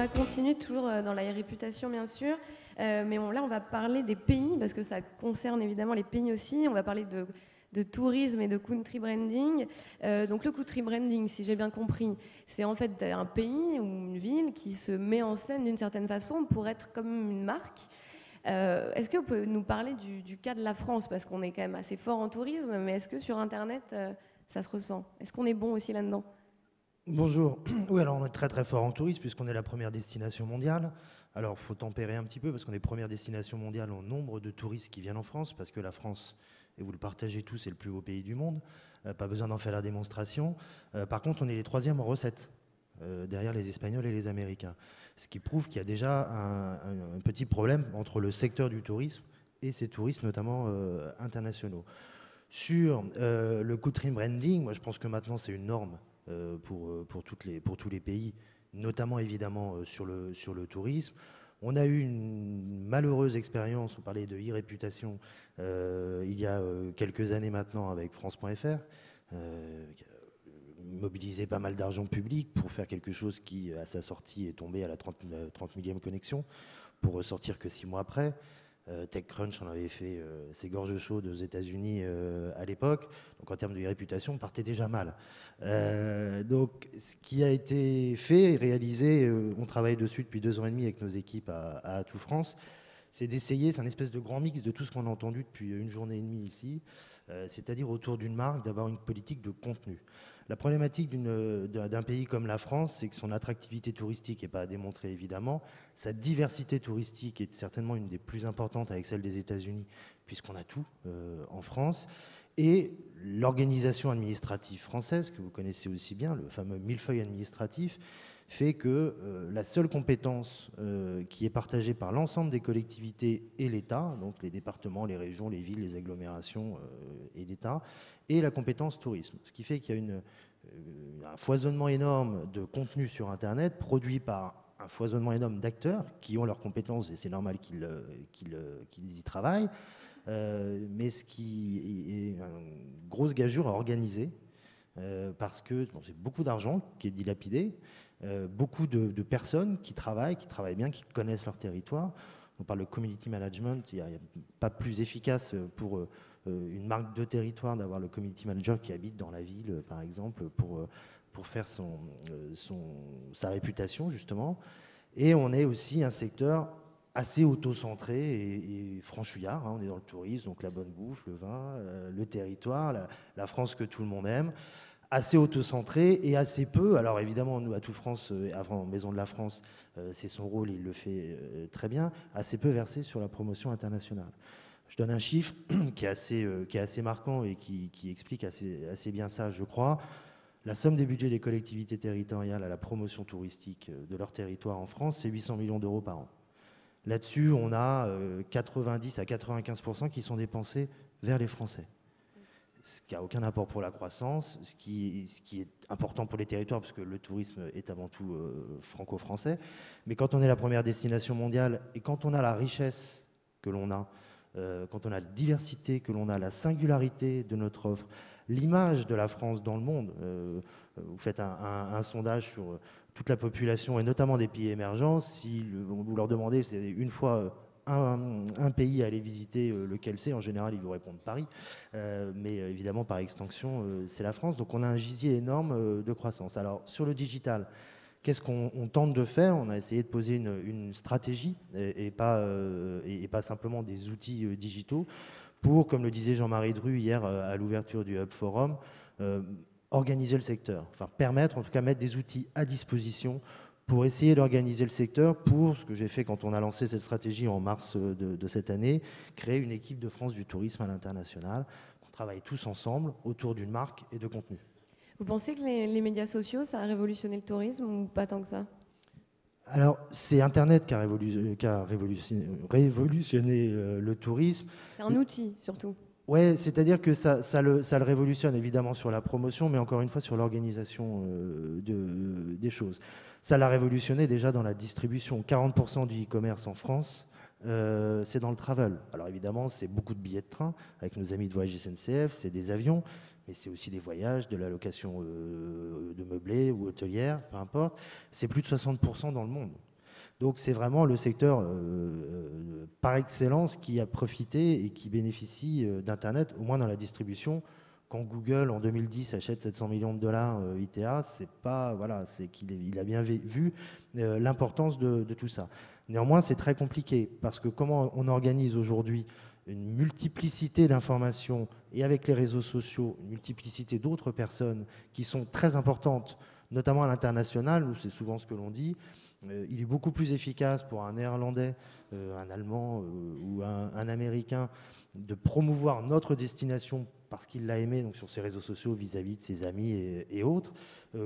va continuer toujours dans la réputation, bien sûr. Mais là, on va parler des pays, parce que ça concerne évidemment les pays aussi. On va parler de tourisme et de country branding. Donc le country branding, si j'ai bien compris, c'est en fait un pays ou une ville qui se met en scène d'une certaine façon pour être comme une marque. Est-ce que vous pouvez nous parler du cas de la France? Parce qu'on est quand même assez fort en tourisme, mais est-ce que sur Internet, ça se ressent? Est-ce qu'on est bon aussi là-dedans? Bonjour. Oui, alors on est très très fort en tourisme puisqu'on est la première destination mondiale. Alors il faut tempérer un petit peu parce qu'on est première destination mondiale en nombre de touristes qui viennent en France, parce que la France, et vous le partagez tous, est le plus beau pays du monde. Pas besoin d'en faire la démonstration. Par contre, on est les troisièmes en recettes, derrière les Espagnols et les Américains. Ce qui prouve qu'il y a déjà un petit problème entre le secteur du tourisme et ces touristes, notamment internationaux. Sur le country branding, moi je pense que maintenant c'est une norme pour tous les pays, notamment évidemment sur le tourisme. On a eu une malheureuse expérience, on parlait de e-réputation, il y a quelques années maintenant avec France.fr, qui a mobilisé pas mal d'argent public pour faire quelque chose qui, à sa sortie, est tombé à la 30 millième connexion, pour ressortir que 6 mois après. TechCrunch en avait fait ses gorges chaudes aux États-Unis à l'époque. Donc en termes de réputation, on partait déjà mal. Donc ce qui a été fait et réalisé, on travaille dessus depuis 2 ans et demi avec nos équipes à Atout France, c'est d'essayer, c'est un espèce de grand mix de tout ce qu'on a entendu depuis une journée et demie ici, c'est-à-dire autour d'une marque, d'avoir une politique de contenu. La problématique d'un pays comme la France, c'est que son attractivité touristique n'est pas à démontrer évidemment. Sa diversité touristique est certainement une des plus importantes avec celle des États-Unis, puisqu'on a tout en France. Et l'organisation administrative française, que vous connaissez aussi bien, le fameux millefeuille administratif, fait que la seule compétence qui est partagée par l'ensemble des collectivités et l'État, donc les départements, les régions, les villes, les agglomérations et l'État, est la compétence tourisme. Ce qui fait qu'il y a un foisonnement énorme de contenu sur Internet produit par un foisonnement énorme d'acteurs qui ont leurs compétences, et c'est normal qu'ils y travaillent, mais ce qui est une grosse gageure à organiser, parce que c'est beaucoup d'argent qui est dilapidé, beaucoup de personnes qui travaillent bien, qui connaissent leur territoire. On parle de community management, il n'y a pas plus efficace pour une marque de territoire d'avoir le community manager qui habite dans la ville, par exemple, pour faire sa réputation, justement. Et on est aussi un secteur assez auto-centré et franchouillard, hein. On est dans le tourisme, donc la bonne bouffe, le vin, le territoire, la France que tout le monde aime, assez auto-centré et assez peu. Alors évidemment, nous, Atout France, avant Maison de la France, c'est son rôle, il le fait très bien, assez peu versé sur la promotion internationale. Je donne un chiffre qui est assez marquant et qui explique assez bien ça, je crois. La somme des budgets des collectivités territoriales à la promotion touristique de leur territoire en France, c'est 800 millions d'euros par an. Là-dessus, on a 90 à 95% qui sont dépensés vers les Français. Ce qui n'a aucun apport pour la croissance, ce qui est important pour les territoires, parce que le tourisme est avant tout franco-français. Mais quand on est la première destination mondiale et quand on a la richesse que l'on a, quand on a la diversité que l'on a, la singularité de notre offre, l'image de la France dans le monde, vous faites un sondage sur toute la population et notamment des pays émergents, si vous leur demandez, c'est une fois un pays à aller visiter, lequel c'est, en général ils vous répondent Paris, mais évidemment par extension c'est la France. Donc on a un gisier énorme de croissance. Alors sur le digital, qu'est-ce qu'on tente de faire? On a essayé de poser une stratégie et pas simplement des outils digitaux pour, comme le disait Jean-Marie Dru hier à l'ouverture du Hub Forum, organiser le secteur, enfin permettre, en tout cas mettre des outils à disposition pour essayer d'organiser le secteur, pour ce que j'ai fait quand on a lancé cette stratégie en mars de cette année, créer une équipe de France du tourisme à l'international, qu'on travaille tous ensemble autour d'une marque et de contenu. Vous pensez que les médias sociaux, ça a révolutionné le tourisme ou pas tant que ça? Alors, c'est Internet qui a révolutionné le tourisme. C'est un outil, surtout. Ouais, c'est-à-dire que ça le révolutionne évidemment sur la promotion, mais encore une fois sur l'organisation des choses. Ça l'a révolutionné déjà dans la distribution. 40% du e-commerce en France, c'est dans le travel. Alors évidemment, c'est beaucoup de billets de train avec nos amis de Voyage SNCF, c'est des avions, mais c'est aussi des voyages, de la location de meublés ou hôtelière, peu importe. C'est plus de 60% dans le monde. Donc c'est vraiment le secteur par excellence qui a profité et qui bénéficie d'Internet, au moins dans la distribution. Quand Google en 2010 achète 700 millions de dollars ITA, c'est pas, voilà, c'est qu'il a bien vu l'importance de tout ça. Néanmoins, c'est très compliqué parce que comment on organise aujourd'hui une multiplicité d'informations et avec les réseaux sociaux, une multiplicité d'autres personnes qui sont très importantes, notamment à l'international, où c'est souvent ce que l'on dit. Il est beaucoup plus efficace pour un Néerlandais, un Allemand ou un Américain de promouvoir notre destination parce qu'il l'a aimé donc sur ses réseaux sociaux vis-à-vis de ses amis et autres,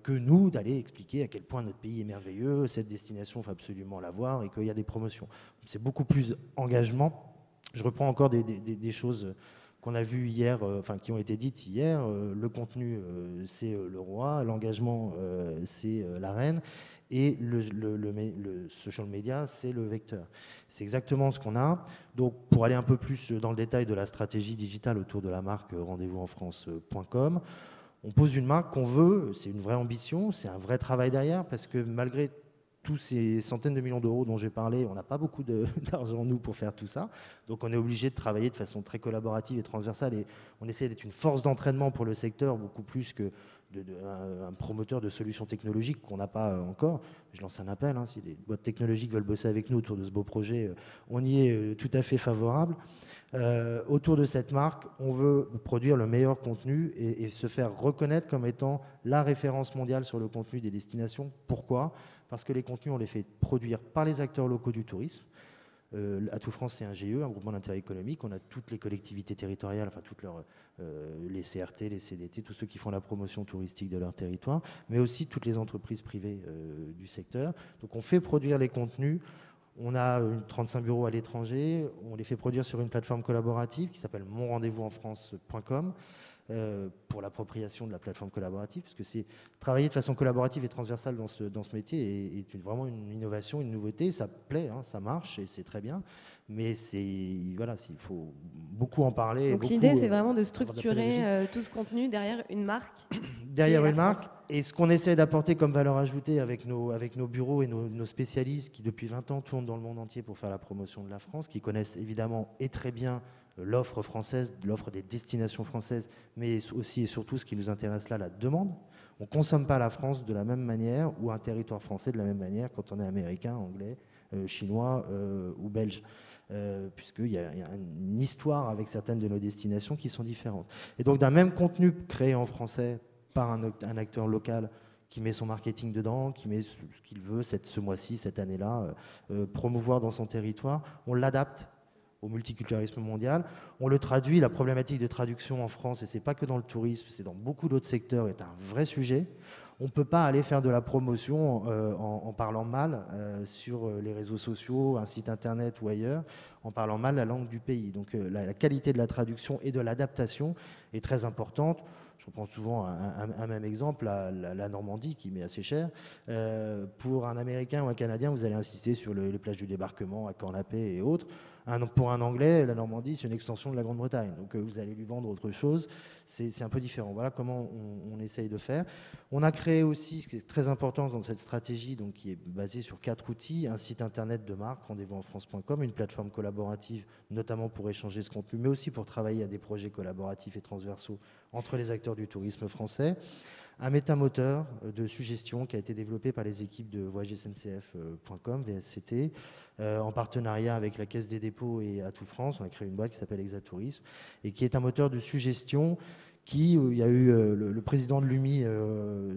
que nous d'aller expliquer à quel point notre pays est merveilleux, cette destination, il faut absolument la voir et qu'il y a des promotions. C'est beaucoup plus engagement. Je reprends encore des choses qu'on a vues hier, enfin qui ont été dites hier. Le contenu, c'est le roi, l'engagement, c'est la reine, et le social media, c'est le vecteur. C'est exactement ce qu'on a. Donc, pour aller un peu plus dans le détail de la stratégie digitale autour de la marque rendez-vous-en-france.com, on pose une marque qu'on veut, c'est une vraie ambition, c'est un vrai travail derrière, parce que malgré tous ces centaines de millions d'euros dont j'ai parlé, on n'a pas beaucoup d'argent, nous, pour faire tout ça. Donc on est obligé de travailler de façon très collaborative et transversale. Et on essaie d'être une force d'entraînement pour le secteur, beaucoup plus que un promoteur de solutions technologiques qu'on n'a pas encore. Je lance un appel, hein, si les boîtes technologiques veulent bosser avec nous autour de ce beau projet, on y est tout à fait favorable. Autour de cette marque, on veut produire le meilleur contenu et se faire reconnaître comme étant la référence mondiale sur le contenu des destinations. Pourquoi ? Parce que les contenus, on les fait produire par les acteurs locaux du tourisme. Atout France, c'est un GE, un groupement d'intérêt économique. On a toutes les collectivités territoriales, enfin toutes les CRT, les CDT, tous ceux qui font la promotion touristique de leur territoire, mais aussi toutes les entreprises privées du secteur. Donc on fait produire les contenus. On a 35 bureaux à l'étranger. On les fait produire sur une plateforme collaborative qui s'appelle monrendez-vous-en-france.com. Pour l'appropriation de la plateforme collaborative, parce que c'est travailler de façon collaborative et transversale dans ce métier est vraiment une innovation, une nouveauté. Ça plaît, hein, ça marche et c'est très bien, mais voilà, il faut beaucoup en parler. Donc l'idée, c'est vraiment de structurer tout ce contenu derrière une marque. Derrière une marque. Et ce qu'on essaie d'apporter comme valeur ajoutée avec nos bureaux et nos spécialistes qui depuis 20 ans tournent dans le monde entier pour faire la promotion de la France, qui connaissent évidemment et très bien l'offre française, l'offre des destinations françaises, mais aussi et surtout ce qui nous intéresse là, la demande. On ne consomme pas la France de la même manière ou un territoire français de la même manière quand on est américain, anglais, chinois ou belge, puisqu'il y a une histoire avec certaines de nos destinations qui sont différentes. Et donc d'un même contenu créé en français par un acteur local qui met son marketing dedans, qui met ce qu'il veut ce mois-ci, cette année-là, promouvoir dans son territoire, on l'adapte au multiculturalisme mondial. On le traduit, la problématique de traduction en France, et c'est pas que dans le tourisme, c'est dans beaucoup d'autres secteurs, est un vrai sujet. On ne peut pas aller faire de la promotion en parlant mal sur les réseaux sociaux, un site internet ou ailleurs, en parlant mal la langue du pays. Donc la qualité de la traduction et de l'adaptation est très importante. Je reprends souvent un même exemple, la Normandie, qui m'est assez chère. Pour un Américain ou un Canadien, vous allez insister sur les plages du débarquement à Cornapé et autres. Pour un Anglais, la Normandie, c'est une extension de la Grande-Bretagne. Donc vous allez lui vendre autre chose. C'est un peu différent. Voilà comment on essaye de faire. On a créé aussi, ce qui est très important dans cette stratégie, donc, qui est basée sur 4 outils, un site internet de marque, rendez-vous-en-france.com, une plateforme collaborative, notamment pour échanger ce contenu, mais aussi pour travailler à des projets collaboratifs et transversaux entre les acteurs du tourisme français. Un métamoteur de suggestion qui a été développé par les équipes de voyagesncf.com, VSCT, en partenariat avec la Caisse des dépôts et Atout France. On a créé une boîte qui s'appelle Exatourisme et qui est un moteur de suggestion il y a eu le président de l'UMI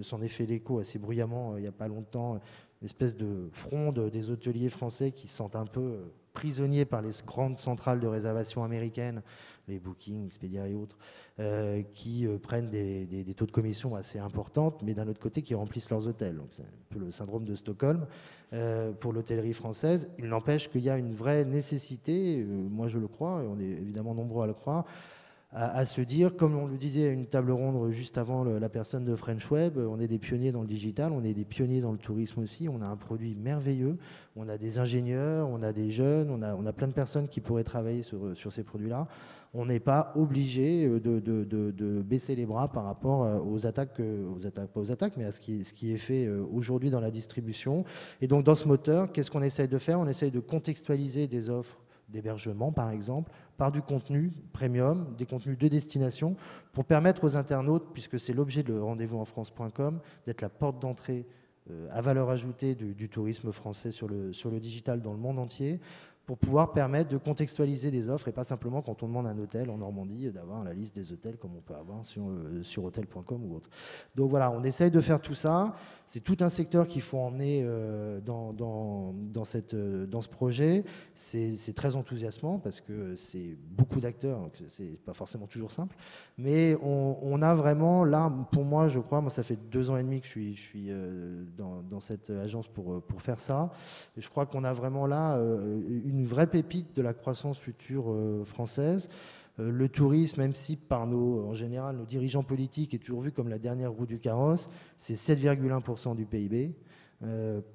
s'en est fait l'écho assez bruyamment il n'y a pas longtemps, une espèce de fronde des hôteliers français qui se sentent un peu prisonniers par les grandes centrales de réservation américaines, les Booking, Expedia et autres, qui prennent des taux de commission assez importants, mais d'un autre côté qui remplissent leurs hôtels. Donc c'est un peu le syndrome de Stockholm pour l'hôtellerie française. Il n'empêche qu'il y a une vraie nécessité, moi je le crois, et on est évidemment nombreux à le croire, à se dire, comme on le disait à une table ronde juste avant la personne de French Web, on est des pionniers dans le digital, on est des pionniers dans le tourisme aussi, on a un produit merveilleux, on a des ingénieurs, on a des jeunes, on a plein de personnes qui pourraient travailler sur ces produits-là. On n'est pas obligé de baisser les bras par rapport aux attaques, pas aux attaques, mais à ce qui est fait aujourd'hui dans la distribution. Et donc dans ce moteur, qu'est-ce qu'on essaye de faire? On essaye de contextualiser des offres d'hébergement, par exemple, par du contenu premium, des contenus de destination, pour permettre aux internautes, puisque c'est l'objet de rendez-vous-en-france.com, d'être la porte d'entrée à valeur ajoutée du tourisme français sur le digital dans le monde entier, pour pouvoir permettre de contextualiser des offres et pas simplement quand on demande un hôtel en Normandie d'avoir la liste des hôtels comme on peut avoir sur hotel.com ou autre. Donc voilà, on essaye de faire tout ça. C'est tout un secteur qu'il faut emmener dans ce projet. C'est très enthousiasmant parce que c'est beaucoup d'acteurs, donc c'est pas forcément toujours simple. Mais on a vraiment là, pour moi, je crois, moi ça fait 2 ans et demi que je suis dans cette agence pour faire ça. Et je crois qu'on a vraiment là une vraie pépite de la croissance future française. Le tourisme, même si en général, nos dirigeants politiques est toujours vu comme la dernière roue du carrosse, c'est 7,1% du PIB.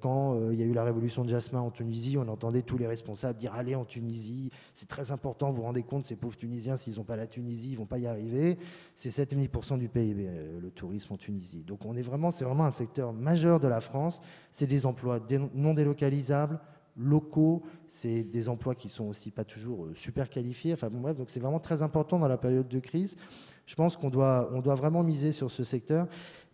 Quand il y a eu la révolution de Jasmin en Tunisie, on entendait tous les responsables dire « Allez en Tunisie, c'est très important, vous vous rendez compte, ces pauvres Tunisiens, s'ils n'ont pas la Tunisie, ils ne vont pas y arriver. » C'est 7,5% du PIB, le tourisme en Tunisie. Donc c'est vraiment un secteur majeur de la France. C'est des emplois non délocalisables, locaux, c'est des emplois qui sont aussi pas toujours super qualifiés. Enfin bon, bref, donc c'est vraiment très important dans la période de crise. Je pense qu'on doit vraiment miser sur ce secteur.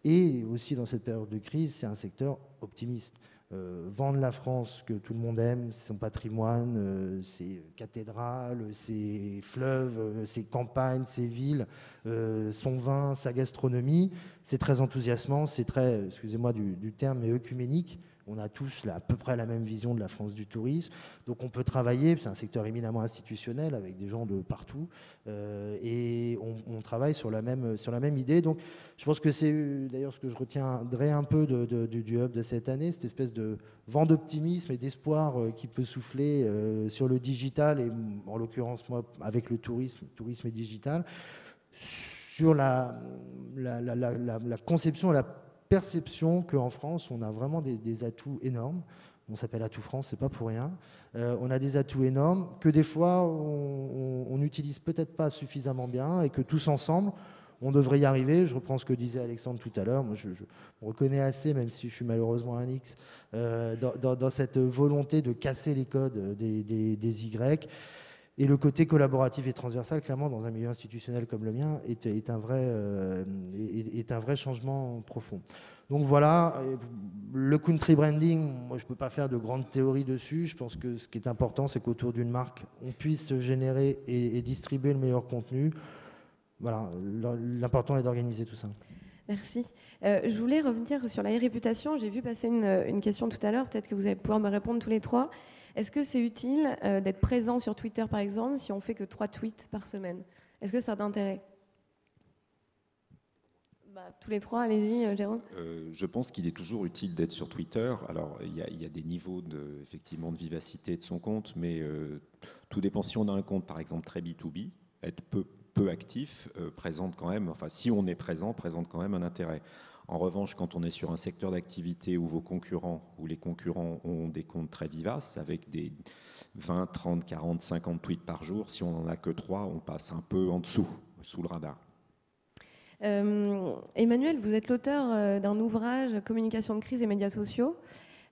Et aussi dans cette période de crise, c'est un secteur optimiste. Vendre la France que tout le monde aime, son patrimoine, ses cathédrales, ses fleuves, ses campagnes, ses villes, son vin, sa gastronomie, c'est très enthousiasmant, c'est très, excusez-moi du terme, mais œcuménique. On a tous à peu près la même vision de la France du tourisme. Donc on peut travailler, c'est un secteur éminemment institutionnel avec des gens de partout. Et on travaille sur la même idée. Donc je pense que c'est d'ailleurs ce que je retiendrai un peu du hub de cette année, cette espèce de vent d'optimisme et d'espoir qui peut souffler sur le digital, et en l'occurrence moi avec le tourisme et digital, sur la conception et la perception qu'en France, on a vraiment des atouts énormes. On s'appelle Atout France, c'est pas pour rien. On a des atouts énormes que des fois, on n'utilise peut-être pas suffisamment bien et que tous ensemble, on devrait y arriver. Je reprends ce que disait Alexandre tout à l'heure. Moi, je me reconnais assez, même si je suis malheureusement un X, dans cette volonté de casser les codes des Y. Et le côté collaboratif et transversal, clairement, dans un milieu institutionnel comme le mien, est un vrai changement profond. Donc voilà, le country branding, moi je ne peux pas faire de grandes théories dessus. Je pense que ce qui est important, c'est qu'autour d'une marque, on puisse générer et distribuer le meilleur contenu. Voilà, l'important est d'organiser tout ça. Merci. Je voulais revenir sur la réputation. J'ai vu passer une question tout à l'heure, peut-être que vous allez pouvoir me répondre tous les trois. Est-ce que c'est utile d'être présent sur Twitter, par exemple, si on fait que 3 tweets par semaine? Est-ce que ça a d'intérêt? Tous les trois, allez-y, Jérôme. Je pense qu'il est toujours utile d'être sur Twitter. Alors, il y a des niveaux effectivement de vivacité de son compte, mais tout dépend. Si on a un compte, par exemple, très B2B, être peu actif présente quand même, enfin, si on est présent, présente quand même un intérêt. En revanche, quand on est sur un secteur d'activité où les concurrents ont des comptes très vivaces, avec des 20, 30, 40, 50 tweets par jour, si on n'en a que 3, on passe un peu en dessous, sous le radar. Emmanuel, vous êtes l'auteur d'un ouvrage « Communication de crise et médias sociaux ».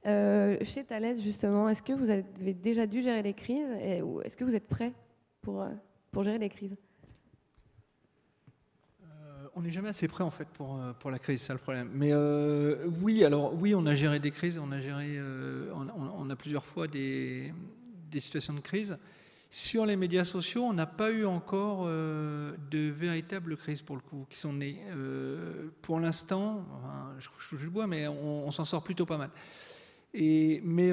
Chez Thales, justement, est-ce que vous avez déjà dû gérer les crises ou est-ce que vous êtes prêt pour gérer les crises? On n'est jamais assez prêt en fait pour la crise, c'est ça le problème. Mais oui, on a géré des crises, on a plusieurs fois des situations de crise. Sur les médias sociaux, on n'a pas eu encore de véritables crises pour le coup, qui sont nées. Pour l'instant, enfin, je touche le bois, mais on s'en sort plutôt pas mal. Mais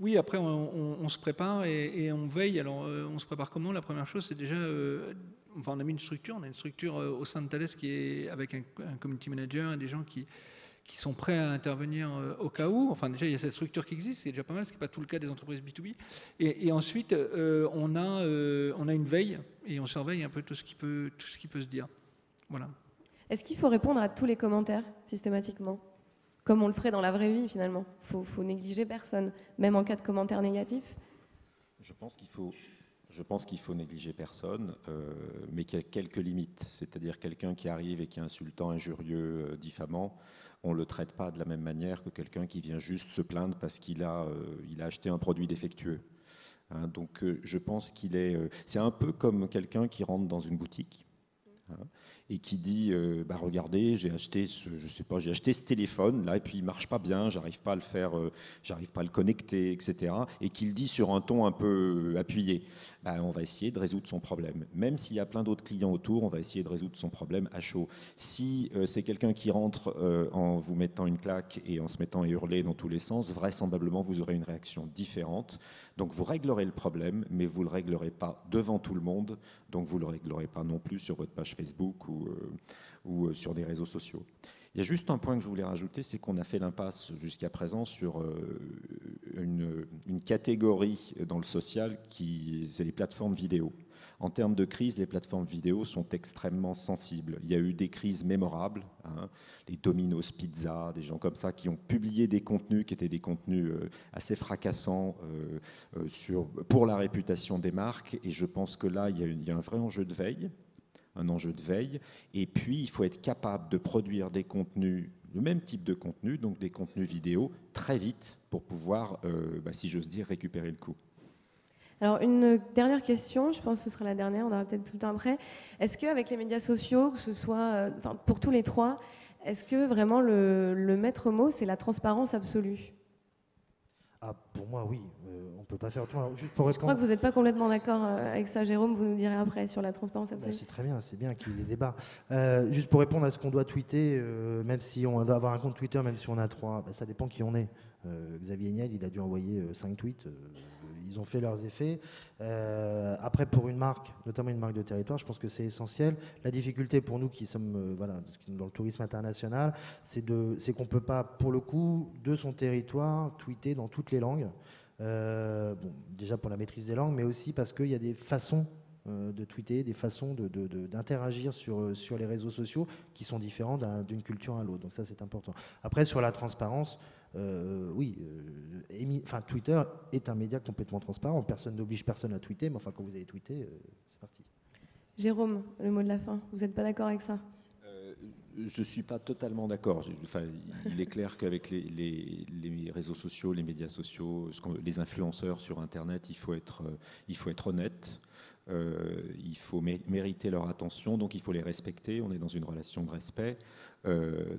oui, après on se prépare et on veille. Alors on se prépare comment? La première chose, c'est déjà... on a mis une structure, on a une structure au sein de Thales qui est avec un community manager et des gens qui qui sont prêts à intervenir au cas où. Enfin, déjà, il y a cette structure qui existe, c'est déjà pas mal, ce qui n'est pas tout le cas des entreprises B2B. Et ensuite, on a une veille et on surveille un peu tout ce qui peut se dire. Voilà. Est-ce qu'il faut répondre à tous les commentaires systématiquement, comme on le ferait dans la vraie vie finalement? Faut négliger personne, même en cas de commentaires négatifs? Je pense qu'il faut négliger personne, mais qu'il y a quelques limites. C'est-à-dire quelqu'un qui arrive et qui est insultant, injurieux, diffamant, on ne le traite pas de la même manière que quelqu'un qui vient juste se plaindre parce qu'il a acheté un produit défectueux. Hein, donc je pense c'est un peu comme quelqu'un qui rentre dans une boutique. Hein, et qui dit regardez, j'ai acheté ce téléphone là et puis il marche pas bien, j'arrive pas à le faire, j'arrive pas à le connecter, etc. Et qu'il dit sur un ton un peu appuyé, on va essayer de résoudre son problème. Même s'il y a plein d'autres clients autour, on va essayer de résoudre son problème à chaud. Si c'est quelqu'un qui rentre en vous mettant une claque et en se mettant à hurler dans tous les sens, vraisemblablement vous aurez une réaction différente. Donc vous réglerez le problème, mais vous ne le réglerez pas devant tout le monde, donc vous ne le réglerez pas non plus sur votre page Facebook ou sur des réseaux sociaux. Il y a juste un point que je voulais rajouter, c'est qu'on a fait l'impasse jusqu'à présent sur une catégorie dans le social c'est les plateformes vidéo. En termes de crise, les plateformes vidéo sont extrêmement sensibles. Il y a eu des crises mémorables, hein, les Domino's Pizza, des gens comme ça qui ont publié des contenus qui étaient des contenus assez fracassants pour la réputation des marques. Et je pense que là, il y a un vrai enjeu de veille. Et puis il faut être capable de produire des contenus, le même type de contenu, donc des contenus vidéo, très vite pour pouvoir, si j'ose dire, récupérer le coup. Alors une dernière question, je pense que ce sera la dernière, on aura peut-être plus le temps après. Est-ce qu'avec les médias sociaux, que ce soit pour tous les trois, est-ce que vraiment le maître mot, c'est la transparence absolue? Pour moi, oui. On ne peut pas faire autrement. Alors, juste pour Je crois que vous n'êtes pas complètement d'accord avec ça, Jérôme. Vous nous direz après sur la transparence absolue. C'est très bien, c'est bien qu'il y ait des débats. Juste pour répondre à ce qu'on doit tweeter, même si on doit avoir un compte Twitter, même si on a 3, ça dépend qui on est. Xavier Niel, il a dû envoyer 5 tweets. Ils ont fait leurs effets. Après, pour une marque, notamment une marque de territoire, je pense que c'est essentiel. La difficulté pour nous qui sommes dans le tourisme international, c'est qu'on ne peut pas, pour le coup, de son territoire, tweeter dans toutes les langues. Déjà pour la maîtrise des langues, mais aussi parce qu'il y a des façons de tweeter, des façons d'interagir sur les réseaux sociaux qui sont différentes d'une culture à l'autre. Donc ça, c'est important. Après, sur la transparence, Twitter est un média complètement transparent. Personne n'oblige personne à tweeter, mais quand vous avez tweeté, c'est parti. Jérôme, le mot de la fin. Vous n'êtes pas d'accord avec ça? Je ne suis pas totalement d'accord. Il est clair qu'avec les réseaux sociaux, les médias sociaux, les influenceurs sur Internet, il faut être honnête. Il faut mériter leur attention, donc il faut les respecter. On est dans une relation de respect.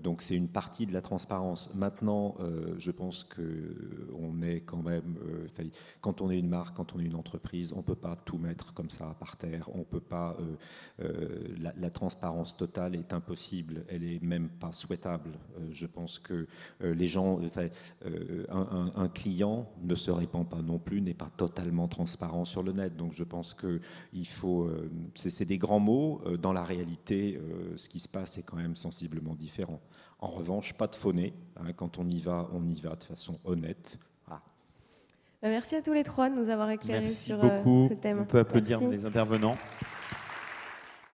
Donc c'est une partie de la transparence. Maintenant, je pense qu'on est quand même, quand on est une marque, quand on est une entreprise, on ne peut pas tout mettre comme ça par terre. On peut pas. La transparence totale est impossible. Elle est même pas souhaitable. Je pense que les gens, un client ne se répand pas non plus, n'est pas totalement transparent sur le net. Donc je pense que il faut. C'est des grands mots. Dans la réalité, ce qui se passe est quand même sensiblement différent. En revanche, pas de faux nez. Quand on y va de façon honnête. Voilà. Merci à tous les trois de nous avoir éclairés sur beaucoup. ce thème. On peut applaudir Merci. les intervenants.